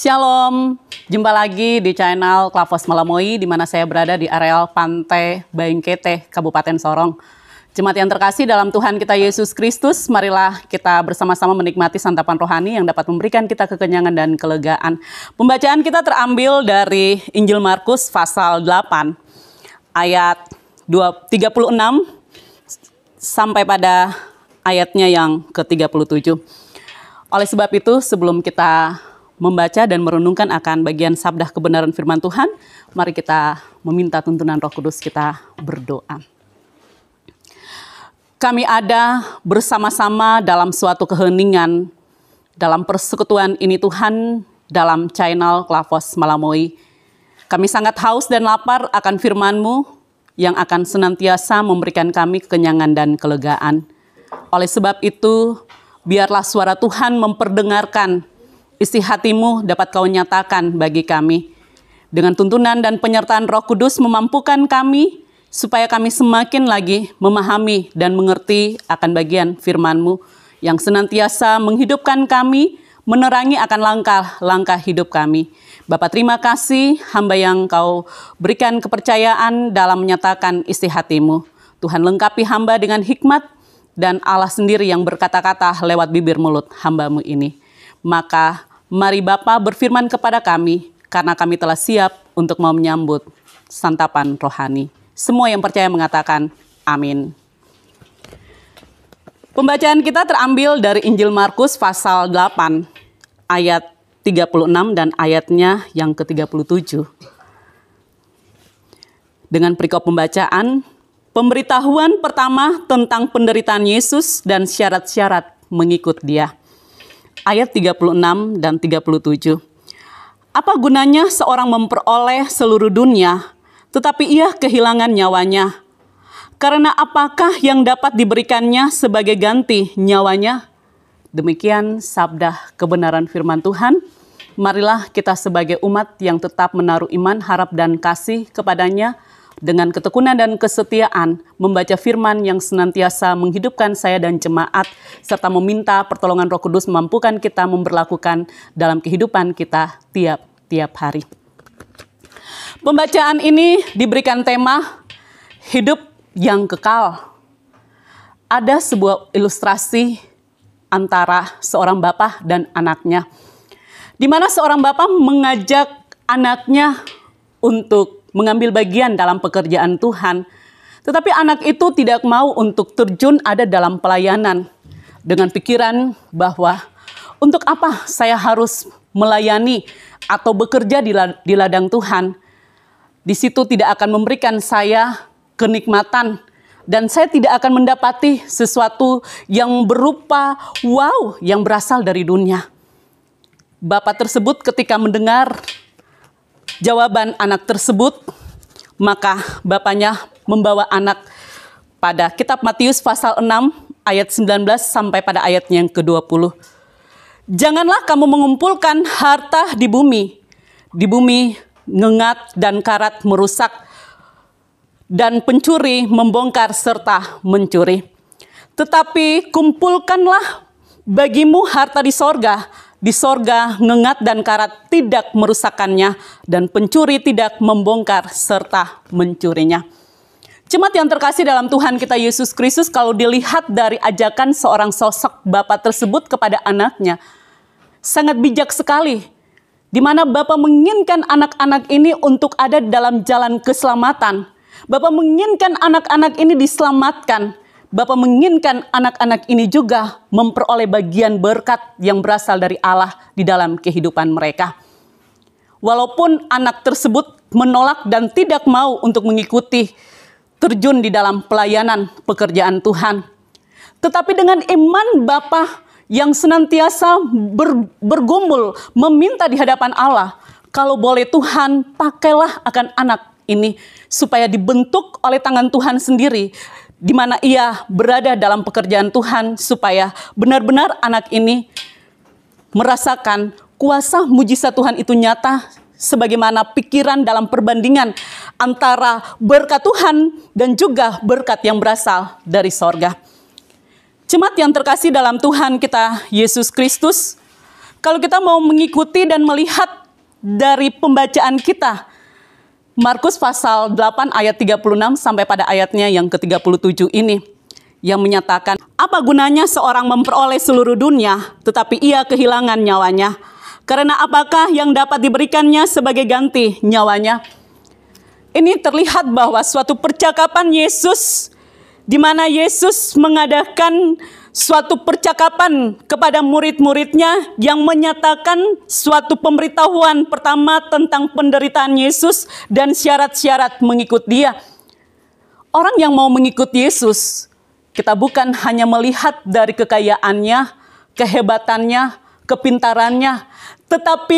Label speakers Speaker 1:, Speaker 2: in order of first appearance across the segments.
Speaker 1: Shalom, jumpa lagi di channel Klavos Malamoy, di mana saya berada di areal Pantai Baingkete, Kabupaten Sorong. Jemaat yang terkasih dalam Tuhan kita Yesus Kristus, marilah kita bersama-sama menikmati santapan rohani yang dapat memberikan kita kekenyangan dan kelegaan. Pembacaan kita terambil dari Injil Markus pasal 8, ayat 36 sampai pada ayatnya yang ke-37. Oleh sebab itu, sebelum kita membaca dan merenungkan akan bagian sabda kebenaran firman Tuhan, mari kita meminta tuntunan Roh Kudus, kita berdoa. Kami ada bersama-sama dalam suatu keheningan, dalam persekutuan ini Tuhan, dalam channel Klavos Malamoy. Kami sangat haus dan lapar akan firman-Mu yang akan senantiasa memberikan kami kekenyangan dan kelegaan. Oleh sebab itu, biarlah suara Tuhan memperdengarkan, isi hati-Mu dapat Kau nyatakan bagi kami. Dengan tuntunan dan penyertaan Roh Kudus memampukan kami, supaya kami semakin lagi memahami dan mengerti akan bagian firman-Mu yang senantiasa menghidupkan kami, menerangi akan langkah-langkah hidup kami. Bapa, terima kasih hamba yang Kau berikan kepercayaan dalam menyatakan isi hati-Mu. Tuhan, lengkapi hamba dengan hikmat, dan Allah sendiri yang berkata-kata lewat bibir mulut hamba-Mu ini. Maka mari Bapa berfirman kepada kami, karena kami telah siap untuk mau menyambut santapan rohani. Semua yang percaya mengatakan amin. Pembacaan kita terambil dari Injil Markus pasal 8, ayat 36 dan ayatnya yang ke-37. Dengan perikop pembacaan, pemberitahuan pertama tentang penderitaan Yesus dan syarat-syarat mengikut Dia. Ayat 36 dan 37. Apa gunanya seorang memperoleh seluruh dunia, tetapi ia kehilangan nyawanya? Karena apakah yang dapat diberikannya sebagai ganti nyawanya? Demikian sabda kebenaran firman Tuhan. Marilah kita sebagai umat yang tetap menaruh iman, harap, dan kasih kepadanya, dengan ketekunan dan kesetiaan membaca firman yang senantiasa menghidupkan saya dan jemaat, serta meminta pertolongan Roh Kudus memampukan kita memberlakukan dalam kehidupan kita tiap hari. Pembacaan ini diberikan tema hidup yang kekal. Ada sebuah ilustrasi antara seorang bapak dan anaknya, di mana seorang bapak mengajak anaknya untuk mengambil bagian dalam pekerjaan Tuhan. Tetapi anak itu tidak mau untuk terjun ada dalam pelayanan, dengan pikiran bahwa untuk apa saya harus melayani atau bekerja di ladang Tuhan. Di situ tidak akan memberikan saya kenikmatan, dan saya tidak akan mendapati sesuatu yang berupa wow yang berasal dari dunia. Bapak tersebut ketika mendengar jawaban anak tersebut, maka bapaknya membawa anak pada kitab Matius pasal 6 ayat 19 sampai pada ayatnya yang ke-20. Janganlah kamu mengumpulkan harta di bumi ngengat dan karat merusak, dan pencuri membongkar serta mencuri. Tetapi kumpulkanlah bagimu harta di sorga. Di sorga ngengat dan karat tidak merusakkannya, dan pencuri tidak membongkar serta mencurinya. Jemaat yang terkasih dalam Tuhan kita Yesus Kristus, kalau dilihat dari ajakan seorang sosok bapak tersebut kepada anaknya, sangat bijak sekali, di mana bapak menginginkan anak-anak ini untuk ada dalam jalan keselamatan. Bapak menginginkan anak-anak ini diselamatkan. Bapak menginginkan anak-anak ini juga memperoleh bagian berkat yang berasal dari Allah di dalam kehidupan mereka. Walaupun anak tersebut menolak dan tidak mau untuk mengikuti terjun di dalam pelayanan pekerjaan Tuhan, tetapi dengan iman Bapa yang senantiasa bergumul meminta di hadapan Allah, kalau boleh Tuhan pakailah akan anak ini supaya dibentuk oleh tangan Tuhan sendiri, di mana ia berada dalam pekerjaan Tuhan, supaya benar-benar anak ini merasakan kuasa mujizat Tuhan itu nyata, sebagaimana pikiran dalam perbandingan antara berkat Tuhan dan juga berkat yang berasal dari sorga. Jemaat yang terkasih dalam Tuhan kita Yesus Kristus, Kalau kita mau mengikuti dan melihat dari pembacaan kita, Markus pasal 8 ayat 36 sampai pada ayatnya yang ke-37 ini, yang menyatakan, apa gunanya seorang memperoleh seluruh dunia, tetapi ia kehilangan nyawanya? Karena apakah yang dapat diberikannya sebagai ganti nyawanya? Ini terlihat bahwa suatu percakapan Yesus, di mana Yesus mengadakan suatu percakapan kepada murid-muridnya yang menyatakan suatu pemberitahuan pertama tentang penderitaan Yesus dan syarat-syarat mengikut Dia. Orang yang mau mengikut Yesus, kita bukan hanya melihat dari kekayaannya, kehebatannya, kepintarannya, tetapi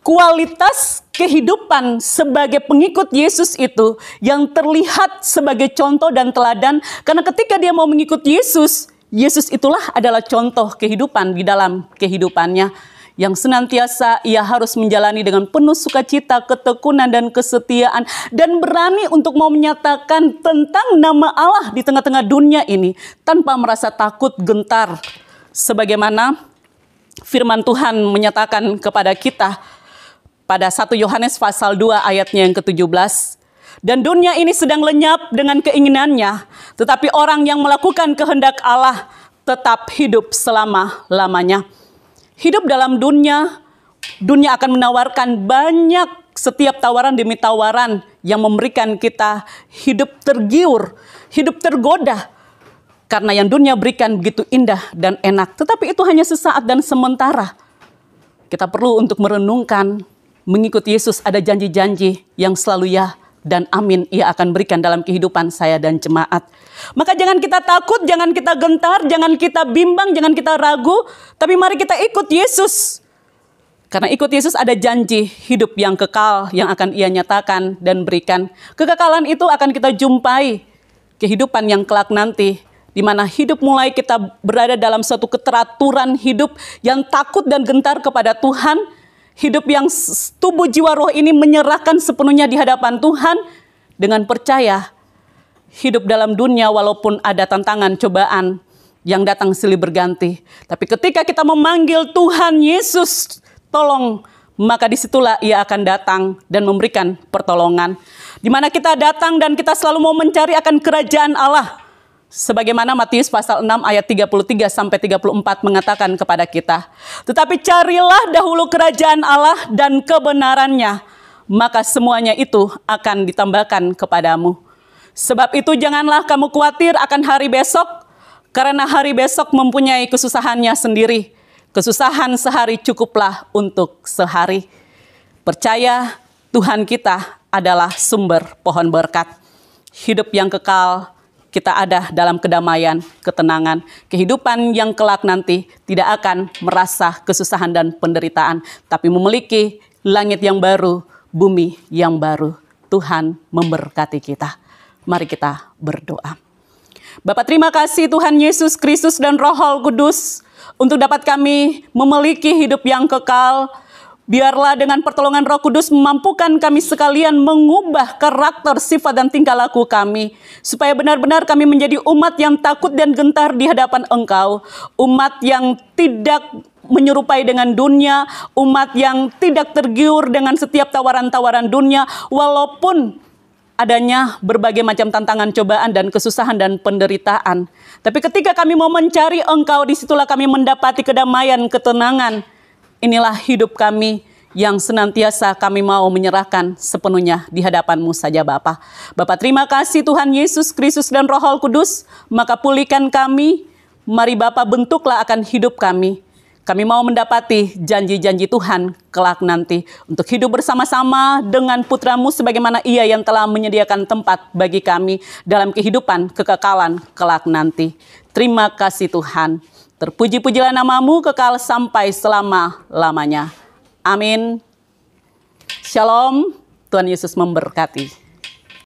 Speaker 1: kualitas kehidupan sebagai pengikut Yesus itu yang terlihat sebagai contoh dan teladan. Karena ketika dia mau mengikut Yesus, Yesus itulah adalah contoh kehidupan di dalam kehidupannya, yang senantiasa ia harus menjalani dengan penuh sukacita, ketekunan, dan kesetiaan, dan berani untuk mau menyatakan tentang nama Allah di tengah-tengah dunia ini tanpa merasa takut, gentar, sebagaimana firman Tuhan menyatakan kepada kita pada 1 Yohanes pasal 2 ayatnya yang ke-17. Dan dunia ini sedang lenyap dengan keinginannya, tetapi orang yang melakukan kehendak Allah tetap hidup selama-lamanya. Hidup dalam dunia akan menawarkan banyak, setiap tawaran demi tawaran yang memberikan kita hidup tergiur, hidup tergoda. Karena yang dunia berikan begitu indah dan enak, tetapi itu hanya sesaat dan sementara. Kita perlu untuk merenungkan, mengikut Yesus ada janji-janji yang selalu ya dan amin ia akan berikan dalam kehidupan saya dan jemaat. Maka jangan kita takut, jangan kita gentar, jangan kita bimbang, jangan kita ragu, tapi mari kita ikut Yesus. Karena ikut Yesus ada janji hidup yang kekal yang akan ia nyatakan dan berikan. Kekekalan itu akan kita jumpai, kehidupan yang kelak nanti, di mana hidup mulai kita berada dalam suatu keteraturan hidup yang takut dan gentar kepada Tuhan. Hidup yang tubuh jiwa roh ini menyerahkan sepenuhnya di hadapan Tuhan dengan percaya. Hidup dalam dunia walaupun ada tantangan, cobaan yang datang silih berganti. Tapi ketika kita memanggil Tuhan Yesus, tolong, maka disitulah ia akan datang dan memberikan pertolongan. Di mana kita datang dan kita selalu mau mencari akan kerajaan Allah. Sebagaimana Matius pasal 6 ayat 33 sampai 34 mengatakan kepada kita, tetapi carilah dahulu kerajaan Allah dan kebenarannya, maka semuanya itu akan ditambahkan kepadamu. Sebab itu janganlah kamu khawatir akan hari besok, karena hari besok mempunyai kesusahannya sendiri. Kesusahan sehari cukuplah untuk sehari. Percaya Tuhan kita adalah sumber pohon berkat. Hidup yang kekal kita ada dalam kedamaian, ketenangan. Kehidupan yang kelak nanti tidak akan merasa kesusahan dan penderitaan, tapi memiliki langit yang baru, bumi yang baru. Tuhan memberkati kita. Mari kita berdoa. Bapa, terima kasih Tuhan Yesus Kristus dan Roh Kudus untuk dapat kami memiliki hidup yang kekal. Biarlah dengan pertolongan Roh Kudus memampukan kami sekalian mengubah karakter, sifat, dan tingkah laku kami. Supaya benar-benar kami menjadi umat yang takut dan gentar di hadapan Engkau. Umat yang tidak menyerupai dengan dunia. Umat yang tidak tergiur dengan setiap tawaran-tawaran dunia. Walaupun adanya berbagai macam tantangan, cobaan, dan kesusahan dan penderitaan. Tapi ketika kami mau mencari Engkau, disitulah kami mendapati kedamaian, ketenangan. Inilah hidup kami yang senantiasa kami mau menyerahkan sepenuhnya di hadapan-Mu saja Bapa. Bapa, terima kasih Tuhan Yesus Kristus dan Roh Kudus, maka pulihkan kami. Mari Bapa, bentuklah akan hidup kami. Kami mau mendapati janji-janji Tuhan kelak nanti untuk hidup bersama-sama dengan Putra-Mu sebagaimana Ia yang telah menyediakan tempat bagi kami dalam kehidupan kekekalan kelak nanti. Terima kasih Tuhan. Terpuji-pujilah nama-Mu kekal sampai selama-lamanya. Amin. Shalom. Tuhan Yesus memberkati.